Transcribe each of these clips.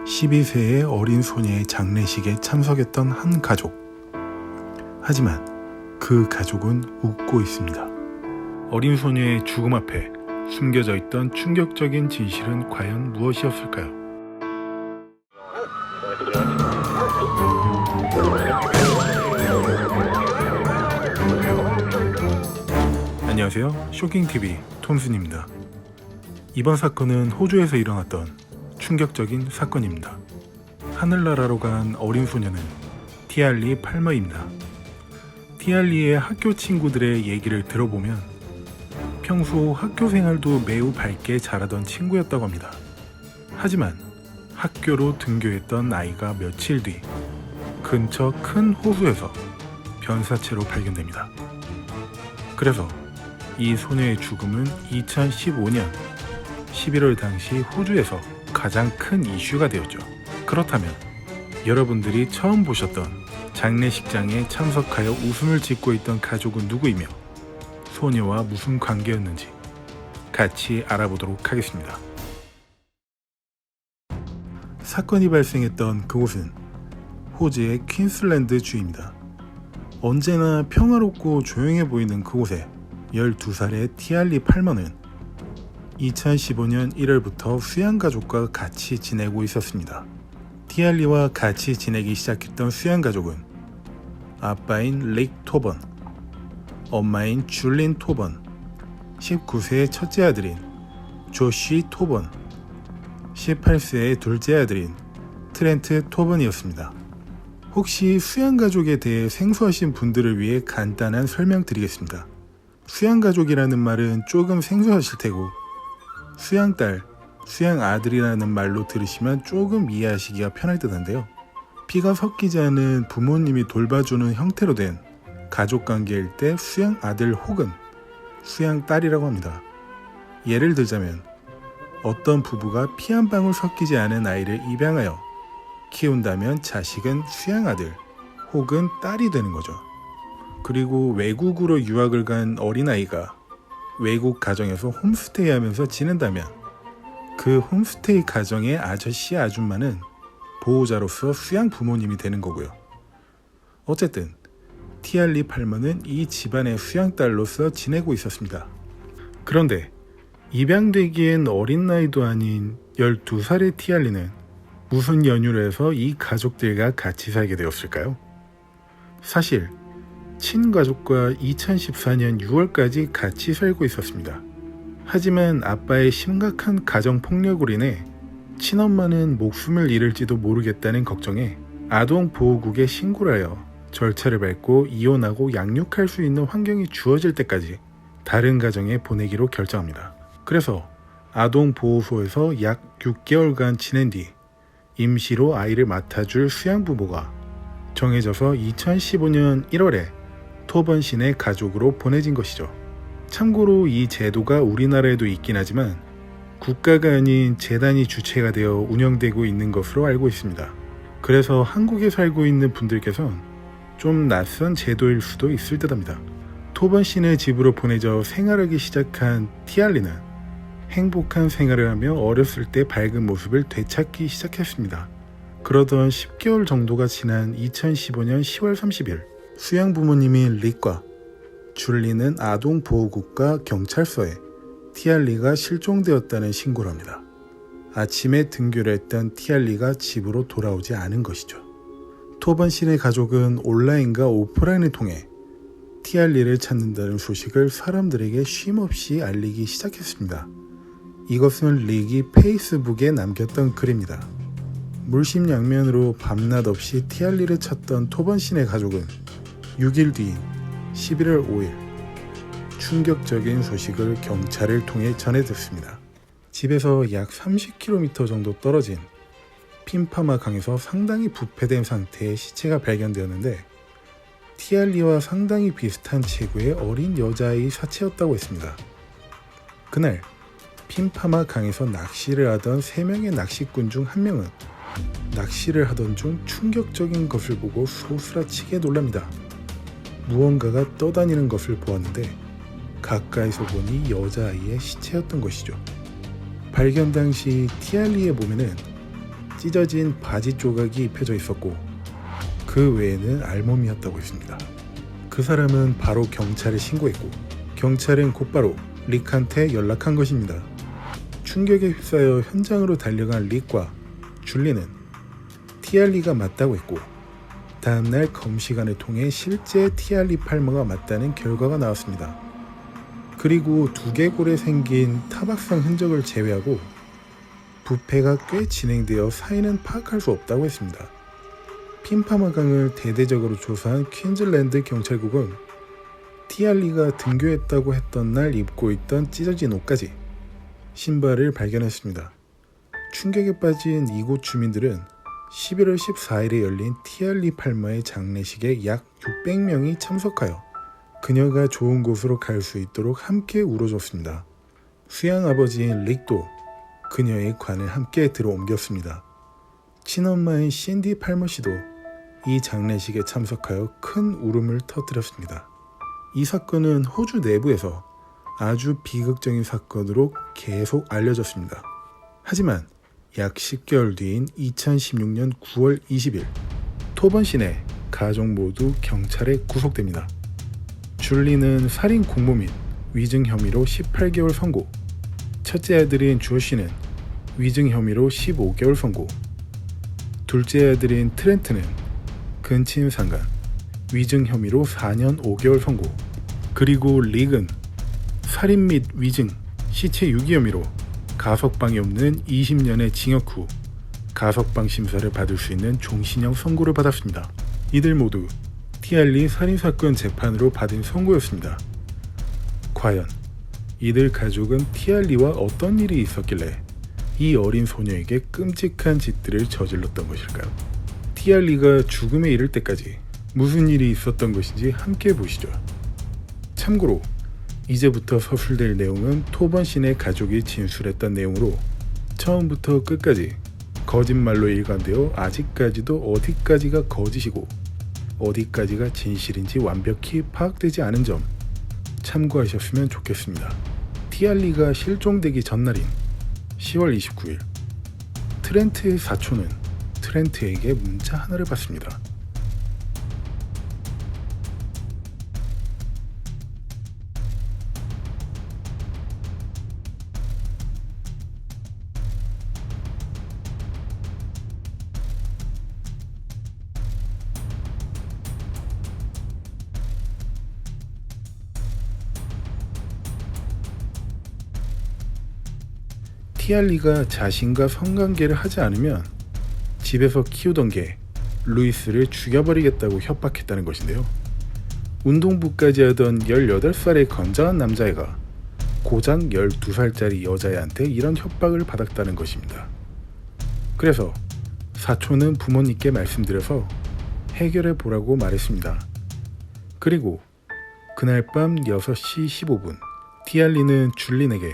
12세의 어린 소녀의 장례식에 참석했던 한 가족. 하지만 그 가족은 웃고 있습니다. 어린 소녀의 죽음 앞에 숨겨져 있던 충격적인 진실은 과연 무엇이었을까요? 안녕하세요. 쇼킹TV 톰슨입니다. 이번 사건은 호주에서 일어났던 충격적인 사건입니다. 하늘나라로 간 어린 소녀는 티알리 팔머입니다. 티알리의 학교 친구들의 얘기를 들어보면 평소 학교 생활도 매우 밝게 자라던 친구였다고 합니다. 하지만 학교로 등교했던 아이가 며칠 뒤 근처 큰 호수에서 변사체로 발견됩니다. 그래서 이 소녀의 죽음은 2015년 11월 당시 호주에서 가장 큰 이슈가 되었죠. 그렇다면 여러분들이 처음 보셨던 장례식장에 참석하여 웃음을 짓고 있던 가족은 누구이며 소녀와 무슨 관계였는지 같이 알아보도록 하겠습니다. 사건이 발생했던 그곳은 호주의 퀸슬랜드 주입니다. 언제나 평화롭고 조용해 보이는 그곳에 12살의 티알리 팔머는 2015년 1월부터 수양가족과 같이 지내고 있었습니다. 티알리와 같이 지내기 시작했던 수양가족은 아빠인 릭 토번, 엄마인 줄린 토번, 19세의 첫째 아들인 조시 토번, 18세의 둘째 아들인 트렌트 토번이었습니다. 혹시 수양가족에 대해 생소하신 분들을 위해 간단한 설명드리겠습니다. 수양가족이라는 말은 조금 생소하실 테고 수양딸, 수양아들이라는 말로 들으시면 조금 이해하시기가 편할 듯한데요. 피가 섞이지 않은 부모님이 돌봐주는 형태로 된 가족관계일 때 수양아들 혹은 수양딸이라고 합니다. 예를 들자면 어떤 부부가 피 한 방울 섞이지 않은 아이를 입양하여 키운다면 자식은 수양아들 혹은 딸이 되는 거죠. 그리고 외국으로 유학을 간 어린아이가 외국 가정에서 홈스테이 하면서 지낸다면 그 홈스테이 가정의 아저씨 아줌마는 보호자로서 수양 부모님이 되는 거고요. 어쨌든 티알리 팔머는 이 집안의 수양딸로서 지내고 있었습니다. 그런데 입양되기엔 어린 나이도 아닌 12살의 티알리는 무슨 연유로 해서 이 가족들과 같이 살게 되었을까요? 사실 친가족과 2014년 6월까지 같이 살고 있었습니다. 하지만 아빠의 심각한 가정폭력으로 인해 친엄마는 목숨을 잃을지도 모르겠다는 걱정에 아동보호국에 신고를 하여 절차를 밟고 이혼하고 양육할 수 있는 환경이 주어질 때까지 다른 가정에 보내기로 결정합니다. 그래서 아동보호소에서 약 6개월간 지낸 뒤 임시로 아이를 맡아줄 수양부모가 정해져서 2015년 1월에 토번 씨네 가족으로 보내진 것이죠. 참고로 이 제도가 우리나라에도 있긴 하지만 국가가 아닌 재단이 주체가 되어 운영되고 있는 것으로 알고 있습니다. 그래서 한국에 살고 있는 분들께선 좀 낯선 제도일 수도 있을 듯합니다. 토번 씨네 집으로 보내져 생활하기 시작한 티알리는 행복한 생활을 하며 어렸을 때 밝은 모습을 되찾기 시작했습니다. 그러던 10개월 정도가 지난 2015년 10월 30일 수양 부모님인 릭과 줄리는 아동보호국과 경찰서에 티알리가 실종되었다는 신고를 합니다. 아침에 등교를 했던 티알리가 집으로 돌아오지 않은 것이죠. 토번 씨네 가족은 온라인과 오프라인을 통해 티알리를 찾는다는 소식을 사람들에게 쉼없이 알리기 시작했습니다. 이것은 릭이 페이스북에 남겼던 글입니다. 물심양면으로 밤낮 없이 티알리를 찾던 토번 씨네 가족은 6일 뒤인 11월 5일 충격적인 소식을 경찰을 통해 전해 듣습니다. 집에서 약 30km 정도 떨어진 핀파마 강에서 상당히 부패된 상태의 시체가 발견되었는데 티알리와 상당히 비슷한 체구의 어린 여자아이 사체였다고 했습니다. 그날 핀파마 강에서 낚시를 하던 3명의 낚시꾼 중 1명은 낚시를 하던 중 충격적인 것을 보고 소스라치게 놀랍니다. 무언가가 떠다니는 것을 보았는데 가까이서 보니 여자아이의 시체였던 것이죠. 발견 당시 티알리의 몸에는 찢어진 바지 조각이 펴져 있었고 그 외에는 알몸이었다고 했습니다. 그 사람은 바로 경찰에 신고했고 경찰은 곧바로 릭한테 연락한 것입니다. 충격에 휩싸여 현장으로 달려간 릭과 줄리는 티알리가 맞다고 했고 다음날 검시관을 통해 실제 티알리 팔머가 맞다는 결과가 나왔습니다. 그리고 두개골에 생긴 타박상 흔적을 제외하고 부패가 꽤 진행되어 사인은 파악할 수 없다고 했습니다. 핀파마강을 대대적으로 조사한 퀸즐랜드 경찰국은 티알리가 등교했다고 했던 날 입고 있던 찢어진 옷까지 신발을 발견했습니다. 충격에 빠진 이곳 주민들은 11월 14일에 열린 티알리 팔머의 장례식에 약 600명이 참석하여 그녀가 좋은 곳으로 갈 수 있도록 함께 울어줬습니다. 수양 아버지인 릭도 그녀의 관을 함께 들어 옮겼습니다. 친엄마인 신디 팔머 씨도 이 장례식에 참석하여 큰 울음을 터뜨렸습니다. 이 사건은 호주 내부에서 아주 비극적인 사건으로 계속 알려졌습니다. 하지만 약 10개월 뒤인 2016년 9월 20일 토번 시내 가족 모두 경찰에 구속됩니다. 줄리는 살인 공모 및 위증 혐의로 18개월 선고, 첫째 아들인 조시는 위증 혐의로 15개월 선고, 둘째 아들인 트렌트는 근친 상간, 위증 혐의로 4년 5개월 선고, 그리고 릭은 살인 및 위증, 시체 유기 혐의로 가석방이 없는 20년의 징역 후 가석방 심사를 받을 수 있는 종신형 선고를 받았습니다. 이들 모두 티알리 살인사건 재판으로 받은 선고였습니다. 과연 이들 가족은 티알리와 어떤 일이 있었길래 이 어린 소녀에게 끔찍한 짓들을 저질렀던 것일까요? 티알리가 죽음에 이를 때까지 무슨 일이 있었던 것인지 함께 보시죠. 참고로 이제부터 서술될 내용은 토번 씨네 가족이 진술했던 내용으로 처음부터 끝까지 거짓말로 일관되어 아직까지도 어디까지가 거짓이고 어디까지가 진실인지 완벽히 파악되지 않은 점 참고하셨으면 좋겠습니다. 티알리가 실종되기 전날인 10월 29일 트렌트의 사촌은 트렌트에게 문자 하나를 받습니다. 티알리가 자신과 성관계를 하지 않으면 집에서 키우던 개 루이스를 죽여버리겠다고 협박했다는 것인데요. 운동부까지 하던 18살의 건장한 남자애가 고작 12살짜리 여자애한테 이런 협박을 받았다는 것입니다. 그래서 사촌은 부모님께 말씀드려서 해결해 보라고 말했습니다. 그리고 그날 밤 6시 15분 티알리는 줄린에게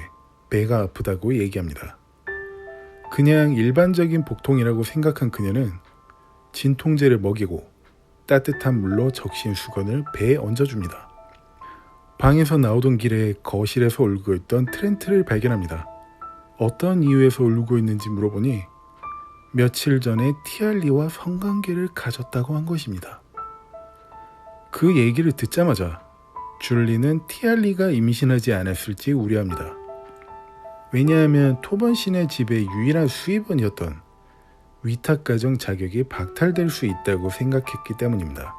배가 아프다고 얘기합니다. 그냥 일반적인 복통이라고 생각한 그녀는 진통제를 먹이고 따뜻한 물로 적신 수건을 배에 얹어줍니다. 방에서 나오던 길에 거실에서 울고 있던 트렌트를 발견합니다. 어떤 이유에서 울고 있는지 물어보니 며칠 전에 티알리와 성관계를 가졌다고 한 것입니다. 그 얘기를 듣자마자 줄리는 티알리가 임신하지 않았을지 우려합니다. 왜냐하면 토번 씨네 집의 유일한 수입원이었던 위탁가정 자격이 박탈될 수 있다고 생각했기 때문입니다.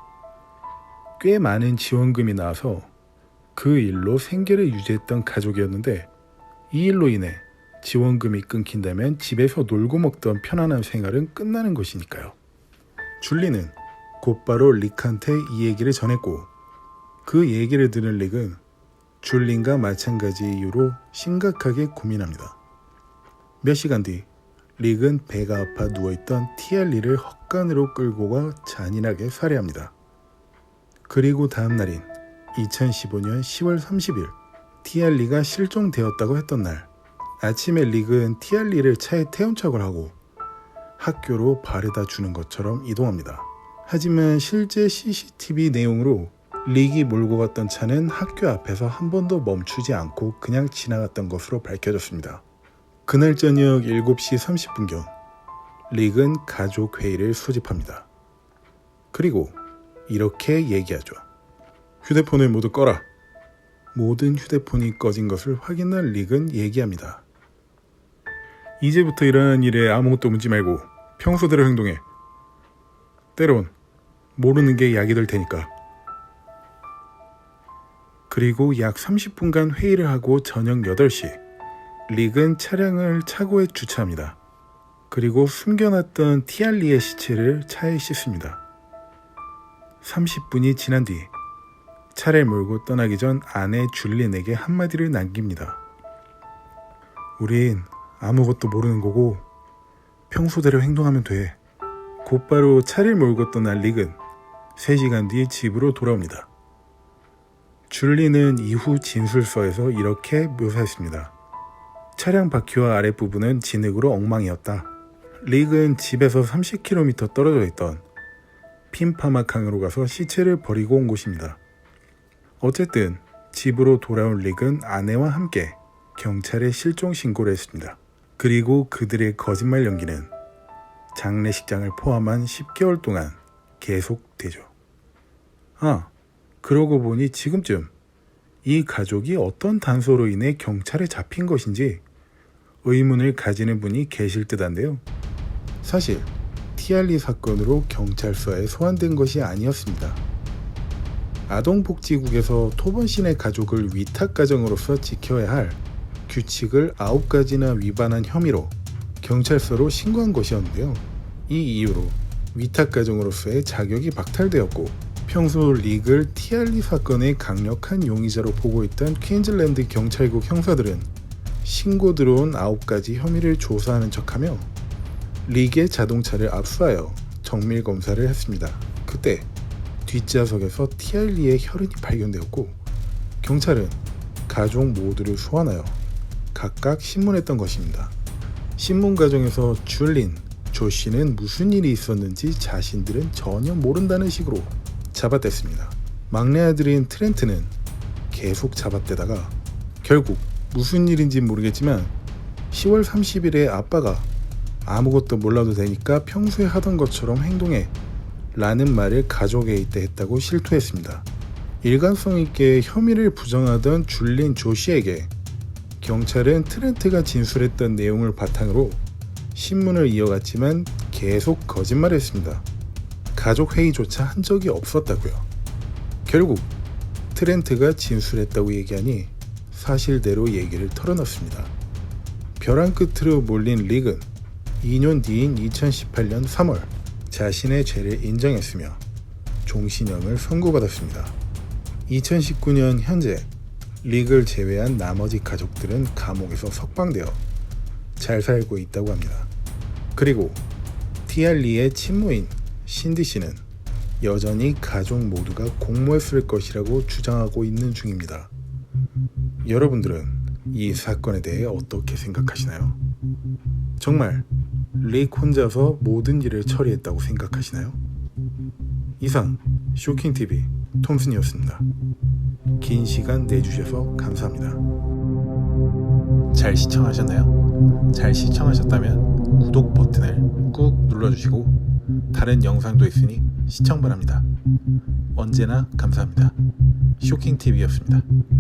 꽤 많은 지원금이 나와서 그 일로 생계를 유지했던 가족이었는데 이 일로 인해 지원금이 끊긴다면 집에서 놀고 먹던 편안한 생활은 끝나는 것이니까요. 줄리는 곧바로 릭한테 이 얘기를 전했고 그 얘기를 들은 릭은 줄린과 마찬가지 이유로 심각하게 고민합니다. 몇 시간 뒤 릭은 배가 아파 누워있던 티알리를 헛간으로 끌고 가 잔인하게 살해합니다. 그리고 다음 날인 2015년 10월 30일 티알리가 실종되었다고 했던 날 아침에 릭은 티알리를 차에 태운 척을 하고 학교로 바래다 주는 것처럼 이동합니다. 하지만 실제 CCTV 내용으로 릭이 몰고 갔던 차는 학교 앞에서 한 번도 멈추지 않고 그냥 지나갔던 것으로 밝혀졌습니다. 그날 저녁 7시 30분경 릭은 가족 회의를 소집합니다. 그리고 이렇게 얘기하죠. 휴대폰을 모두 꺼라. 모든 휴대폰이 꺼진 것을 확인한 릭은 얘기합니다. 이제부터 일어나는 일에 아무것도 묻지 말고 평소대로 행동해. 때론 모르는 게 약이 될 테니까. 그리고 약 30분간 회의를 하고 저녁 8시 릭은 차량을 차고에 주차합니다. 그리고 숨겨놨던 티알리의 시체를 차에 싣습니다. 30분이 지난 뒤 차를 몰고 떠나기 전 아내 줄린에게 한마디를 남깁니다. 우린 아무것도 모르는 거고 평소대로 행동하면 돼. 곧바로 차를 몰고 떠난 릭은 3시간 뒤 집으로 돌아옵니다. 줄리는 이후 진술서에서 이렇게 묘사했습니다. 차량 바퀴와 아랫부분은 진흙으로 엉망이었다. 릭은 집에서 30km 떨어져 있던 핀파마강으로 가서 시체를 버리고 온 곳입니다. 어쨌든 집으로 돌아온 릭은 아내와 함께 경찰에 실종 신고를 했습니다. 그리고 그들의 거짓말 연기는 장례식장을 포함한 10개월 동안 계속되죠. 그러고 보니 지금쯤 이 가족이 어떤 단서로 인해 경찰에 잡힌 것인지 의문을 가지는 분이 계실 듯한데요. 사실 티알리 사건으로 경찰서에 소환된 것이 아니었습니다. 아동복지국에서 토번 씨네 가족을 위탁가정으로서 지켜야 할 규칙을 9가지나 위반한 혐의로 경찰서로 신고한 것이었는데요. 이 이유로 위탁가정으로서의 자격이 박탈되었고 평소 릭을 티알리 사건의 강력한 용의자로 보고 있던 퀸즐랜드 경찰국 형사들은 신고 들어온 9가지 혐의를 조사하는 척하며 릭의 자동차를 압수하여 정밀 검사를 했습니다. 그때 뒷좌석에서 티알리의 혈흔이 발견되었고 경찰은 가족 모두를 소환하여 각각 신문했던 것입니다. 신문 과정에서 줄린, 조씨는 무슨 일이 있었는지 자신들은 전혀 모른다는 식으로 잡아댔습니다. 막내 아들인 트렌트는 계속 잡아대다가 결국 무슨 일인지 모르겠지만 10월 30일에 아빠가 아무것도 몰라도 되니까 평소에 하던 것처럼 행동해 라는 말을 가족회의 때 했다고 실토했습니다. 일관성 있게 혐의를 부정하던 줄린 조씨에게 경찰은 트렌트가 진술했던 내용을 바탕으로 신문을 이어갔지만 계속 거짓말했습니다. 가족회의조차 한 적이 없었다고요. 결국 트렌트가 진술했다고 얘기하니 사실대로 얘기를 털어놓습니다. 벼랑 끝으로 몰린 릭은 2년 뒤인 2018년 3월 자신의 죄를 인정했으며 종신형을 선고받았습니다. 2019년 현재 릭을 제외한 나머지 가족들은 감옥에서 석방되어 잘 살고 있다고 합니다. 그리고 티알리의 친모인 신디 씨는 여전히 가족 모두가 공모했을 것이라고 주장하고 있는 중입니다. 여러분들은 이 사건에 대해 어떻게 생각하시나요? 정말 릭 혼자서 모든 일을 처리했다고 생각하시나요? 이상 쇼킹TV 톰슨이었습니다. 긴 시간 내주셔서 감사합니다. 잘 시청하셨나요? 잘 시청하셨다면 구독 버튼을 꾹 눌러주시고 다른 영상도 있으니 시청 바랍니다. 언제나 감사합니다. 쇼킹TV였습니다.